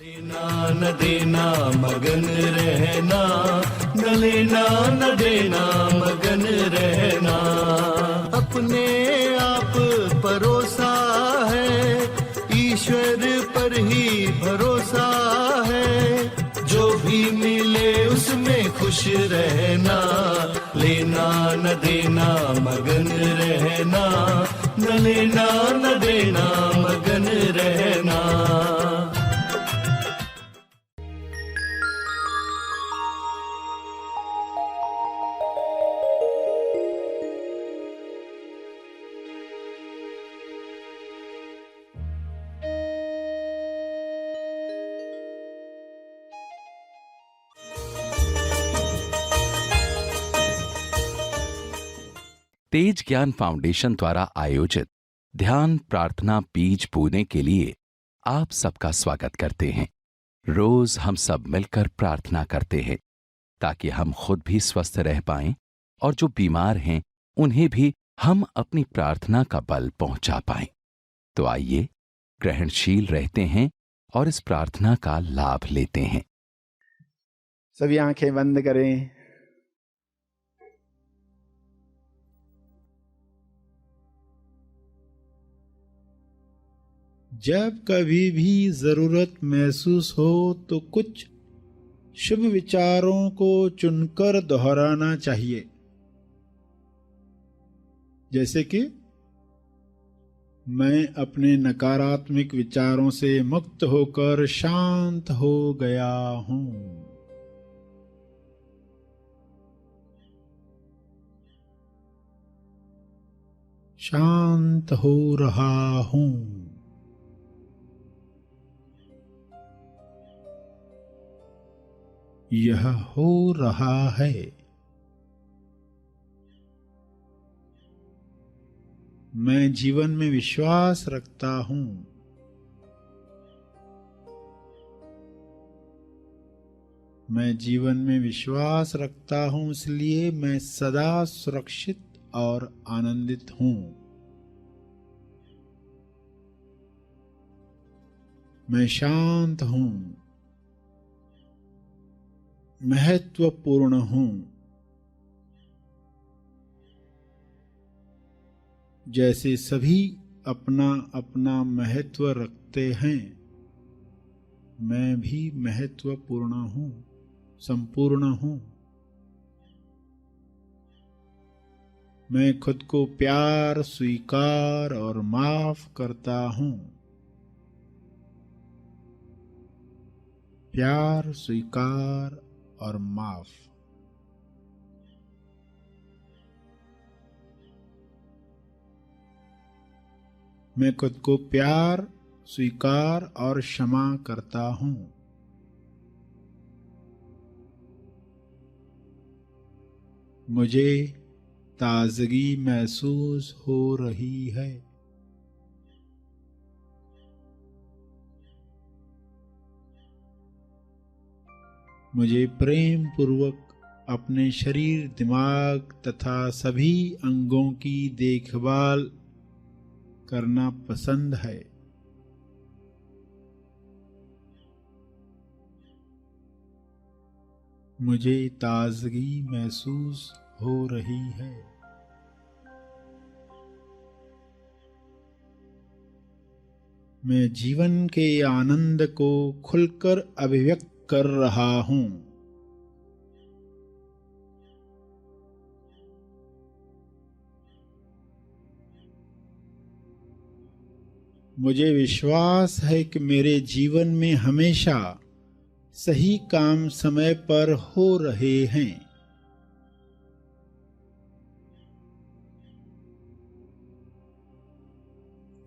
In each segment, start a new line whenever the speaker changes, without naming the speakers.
लेना न देना मगन रहना, न लेना न देना मगन रहना। अपने आप परोसा है, ईश्वर पर ही भरोसा है। जो भी मिले उसमें खुश रहना, लेना न देना मगन रहना, न लेना न देना मगन रहना।
तेज ज्ञान फाउंडेशन द्वारा आयोजित ध्यान प्रार्थना बीज बोने के लिए आप सबका स्वागत करते हैं। रोज हम सब मिलकर प्रार्थना करते हैं ताकि हम खुद भी स्वस्थ रह पाएं और जो बीमार हैं उन्हें भी हम अपनी प्रार्थना का बल पहुंचा पाएं। तो आइए ग्रहणशील रहते हैं और इस प्रार्थना का लाभ लेते हैं।
सभी आंखें बंद करें। जब कभी भी जरूरत महसूस हो तो कुछ शुभ विचारों को चुनकर दोहराना चाहिए, जैसे कि मैं अपने नकारात्मक विचारों से मुक्त होकर शांत हो गया हूं। शांत हो रहा हूं। यह हो रहा है। मैं जीवन में विश्वास रखता हूं। मैं जीवन में विश्वास रखता हूं, इसलिए मैं सदा सुरक्षित और आनंदित हूं। मैं शांत हूं, महत्वपूर्ण हूं। जैसे सभी अपना अपना महत्व रखते हैं, मैं भी महत्वपूर्ण हूं, संपूर्ण हूं। मैं खुद को प्यार, स्वीकार और माफ करता हूं। प्यार, स्वीकार और माफ। मैं खुद को प्यार, स्वीकार और क्षमा करता हूं। मुझे ताजगी महसूस हो रही है। मुझे प्रेम पूर्वक अपने शरीर, दिमाग तथा सभी अंगों की देखभाल करना पसंद है। मुझे ताजगी महसूस हो रही है। मैं जीवन के आनंद को खुलकर अभिव्यक्त कर रहा हूं। मुझे विश्वास है कि मेरे जीवन में हमेशा सही काम समय पर हो रहे हैं।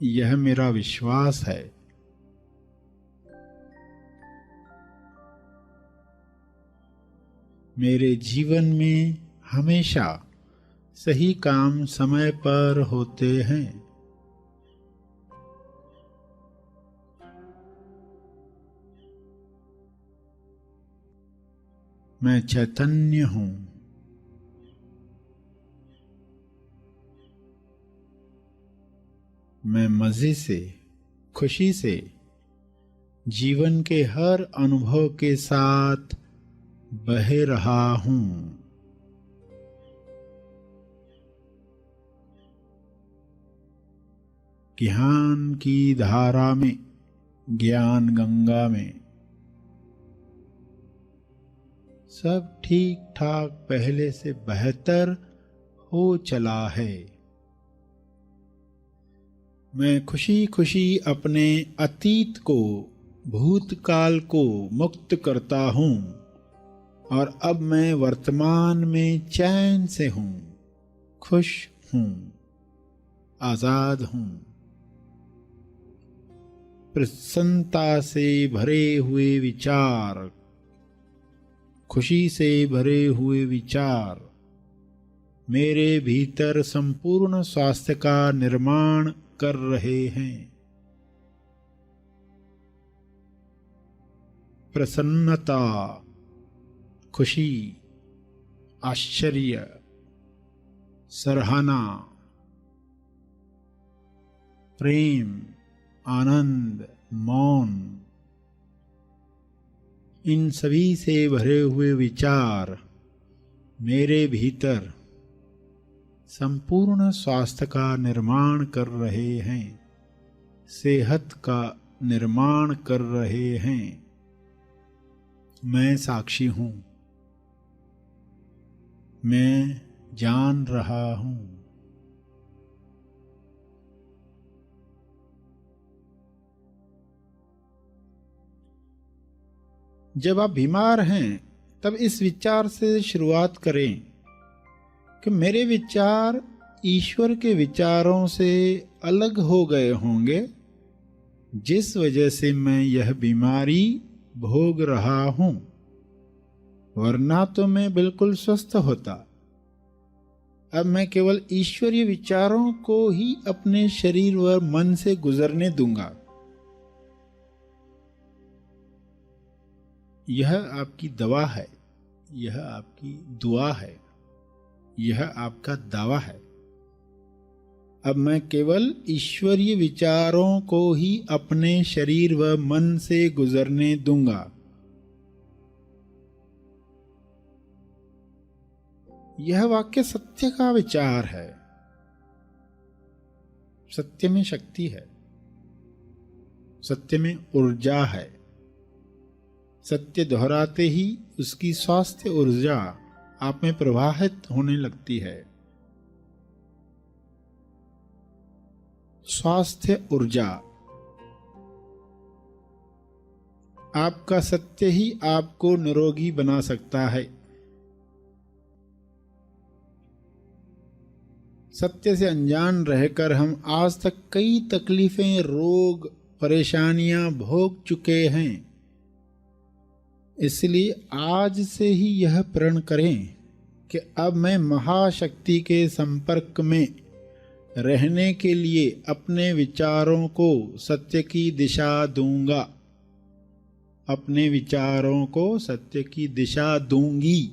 यह मेरा विश्वास है। मेरे जीवन में हमेशा सही काम समय पर होते हैं। मैं चैतन्य हूं। मैं मजे से, खुशी से जीवन के हर अनुभव के साथ बह रहा हूं। ज्ञान की धारा में, ज्ञान गंगा में सब ठीक ठाक पहले से बेहतर हो चला है। मैं खुशी खुशी अपने अतीत को, भूतकाल को मुक्त करता हूं और अब मैं वर्तमान में चैन से हूं, खुश हूं, आजाद हूं। प्रसन्नता से भरे हुए विचार, खुशी से भरे हुए विचार मेरे भीतर संपूर्ण स्वास्थ्य का निर्माण कर रहे हैं। प्रसन्नता, खुशी, आश्चर्य, सराहना, प्रेम, आनंद, मौन, इन सभी से भरे हुए विचार मेरे भीतर संपूर्ण स्वास्थ्य का निर्माण कर रहे हैं, सेहत का निर्माण कर रहे हैं। मैं साक्षी हूं, मैं जान रहा हूं। जब आप बीमार हैं तब इस विचार से शुरुआत करें कि मेरे विचार ईश्वर के विचारों से अलग हो गए होंगे, जिस वजह से मैं यह बीमारी भोग रहा हूं, वरना तो मैं बिल्कुल स्वस्थ होता। अब मैं केवल ईश्वरीय विचारों को ही अपने शरीर व मन से गुजरने दूंगा। यह आपकी दवा है, यह आपकी दुआ है, यह आपका दावा है। अब मैं केवल ईश्वरीय विचारों को ही अपने शरीर व मन से गुजरने दूंगा। यह वाक्य सत्य का विचार है। सत्य में शक्ति है, सत्य में ऊर्जा है। सत्य दोहराते ही उसकी स्वास्थ्य ऊर्जा आप में प्रवाहित होने लगती है। स्वास्थ्य ऊर्जा, आपका सत्य ही आपको निरोगी बना सकता है। सत्य से अनजान रहकर हम आज तक कई तकलीफें, रोग, परेशानियां भोग चुके हैं। इसलिए आज से ही यह प्रण करें कि अब मैं महाशक्ति के संपर्क में रहने के लिए अपने विचारों को सत्य की दिशा दूंगा, अपने विचारों को सत्य की दिशा दूंगी।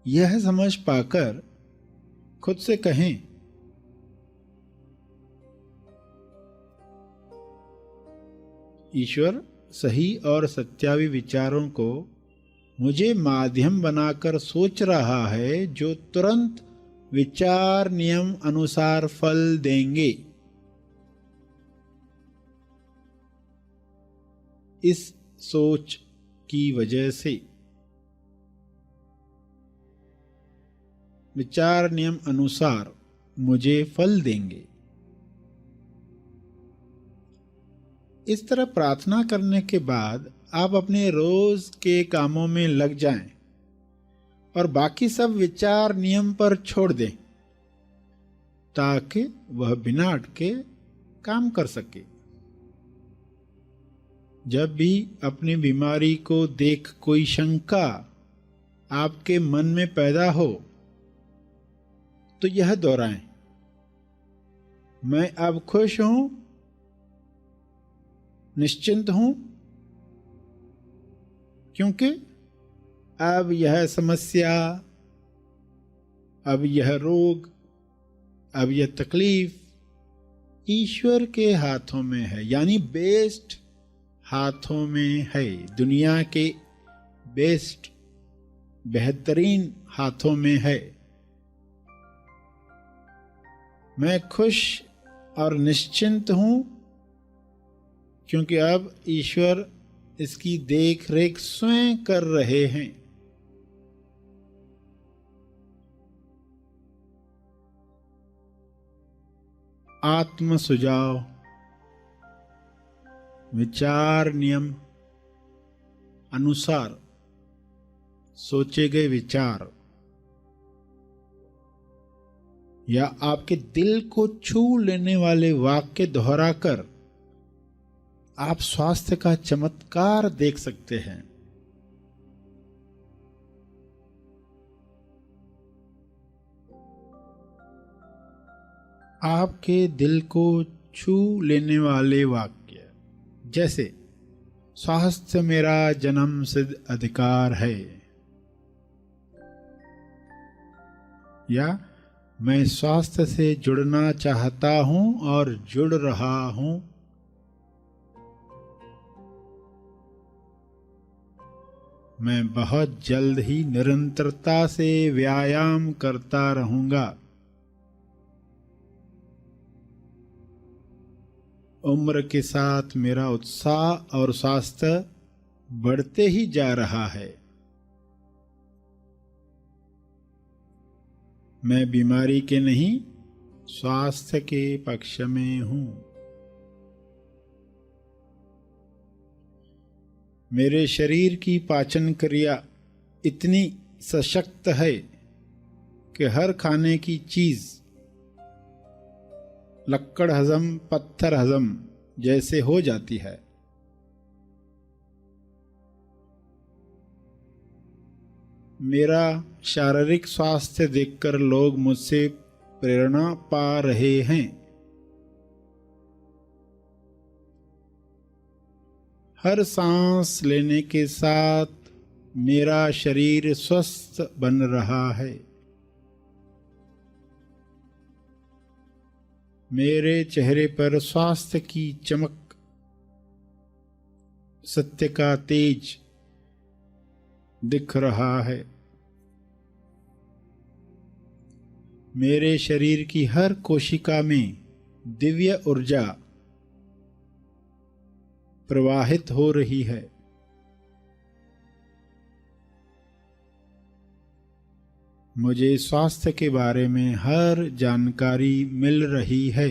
यह समझ पाकर खुद से कहें, ईश्वर सही और सत्यावी विचारों को मुझे माध्यम बनाकर सोच रहा है, जो तुरंत विचार नियम अनुसार फल देंगे। इस सोच की वजह से विचार नियम अनुसार मुझे फल देंगे। इस तरह प्रार्थना करने के बाद आप अपने रोज के कामों में लग जाएं और बाकी सब विचार नियम पर छोड़ दें, ताकि वह बिना अटके काम कर सके। जब भी अपनी बीमारी को देख कोई शंका आपके मन में पैदा हो, तो यह दोहराएं, मैं अब खुश हूं, निश्चिंत हूं, क्योंकि अब यह समस्या अब यह रोग, अब यह तकलीफ ईश्वर के हाथों में है, यानी बेस्ट हाथों में है, दुनिया के बेस्ट बेहतरीन हाथों में है। मैं खुश और निश्चिंत हूं, क्योंकि अब ईश्वर इसकी देख रेख स्वयं कर रहे हैं। आत्म सुझाव, विचार नियम अनुसार सोचे गए विचार या आपके दिल को छू लेने वाले वाक्य दोहराकर आप स्वास्थ्य का चमत्कार देख सकते हैं। आपके दिल को छू लेने वाले वाक्य जैसे, स्वास्थ्य मेरा जन्म सिद्ध अधिकार है, या मैं स्वास्थ्य से जुड़ना चाहता हूं और जुड़ रहा हूं, मैं बहुत जल्द ही निरंतरता से व्यायाम करता रहूंगा, उम्र के साथ मेरा उत्साह और स्वास्थ्य बढ़ते ही जा रहा है, मैं बीमारी के नहीं स्वास्थ्य के पक्ष में हूं, मेरे शरीर की पाचन क्रिया इतनी सशक्त है कि हर खाने की चीज लक्कड़ हजम पत्थर हजम जैसे हो जाती है। मेरा शारीरिक स्वास्थ्य देखकर लोग मुझसे प्रेरणा पा रहे हैं, हर सांस लेने के साथ मेरा शरीर स्वस्थ बन रहा है, मेरे चेहरे पर स्वास्थ्य की चमक, सत्य का तेज दिख रहा है, मेरे शरीर की हर कोशिका में दिव्य ऊर्जा प्रवाहित हो रही है, मुझे स्वास्थ्य के बारे में हर जानकारी मिल रही है,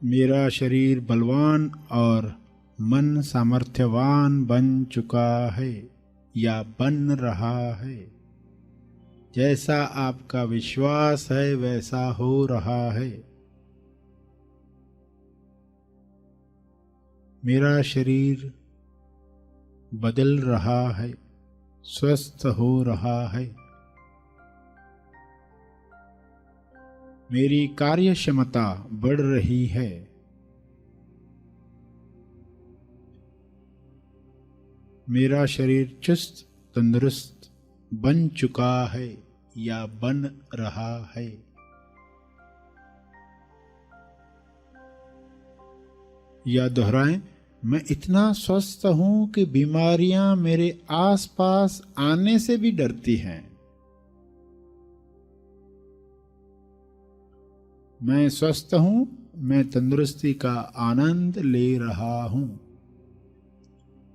मेरा शरीर बलवान और मन सामर्थ्यवान बन चुका है या बन रहा है, जैसा आपका विश्वास है वैसा हो रहा है, मेरा शरीर बदल रहा है, स्वस्थ हो रहा है, मेरी कार्य क्षमता बढ़ रही है, मेरा शरीर चुस्त तंदुरुस्त बन चुका है या बन रहा है, या दोहराएं, मैं इतना स्वस्थ हूं कि बीमारियां मेरे आसपास आने से भी डरती हैं, मैं स्वस्थ हूं, मैं तंदुरुस्ती का आनंद ले रहा हूं,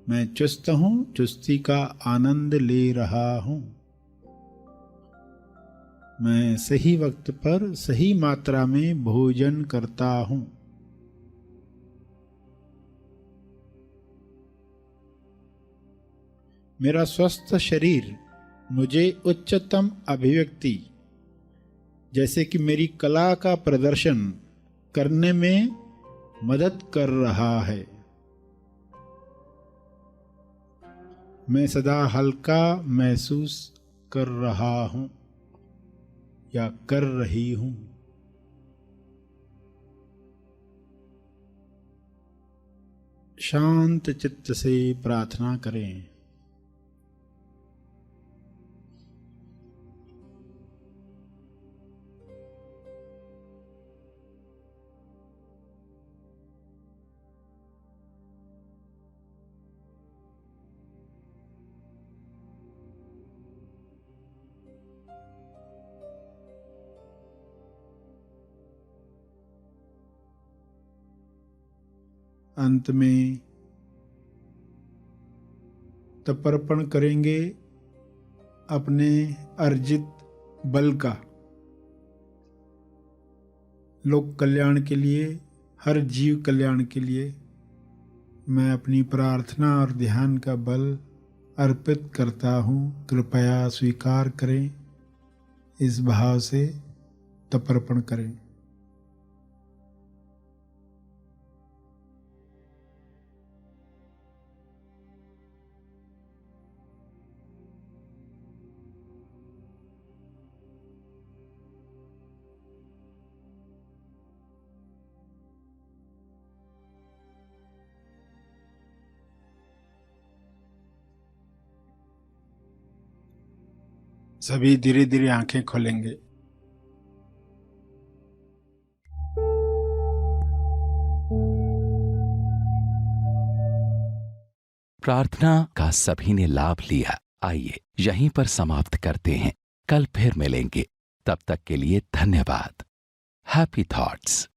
मैं चुस्त हूं, चुस्ती का आनंद ले रहा हूं, मैं सही वक्त पर सही मात्रा में भोजन करता हूं, मेरा स्वस्थ शरीर मुझे उच्चतम अभिव्यक्ति जैसे कि मेरी कला का प्रदर्शन करने में मदद कर रहा है, मैं सदा हल्का महसूस कर रहा हूं या कर रही हूं, शांत चित्त से प्रार्थना करें। अंत में तर्पण करेंगे अपने अर्जित बल का, लोक कल्याण के लिए, हर जीव कल्याण के लिए मैं अपनी प्रार्थना और ध्यान का बल अर्पित करता हूँ, कृपया स्वीकार करें। इस भाव से तर्पण करें। सभी धीरे धीरे आंखें खोलेंगे।
प्रार्थना का सभी ने लाभ लिया। आइए यहीं पर समाप्त करते हैं। कल फिर मिलेंगे। तब तक के लिए धन्यवाद। Happy thoughts.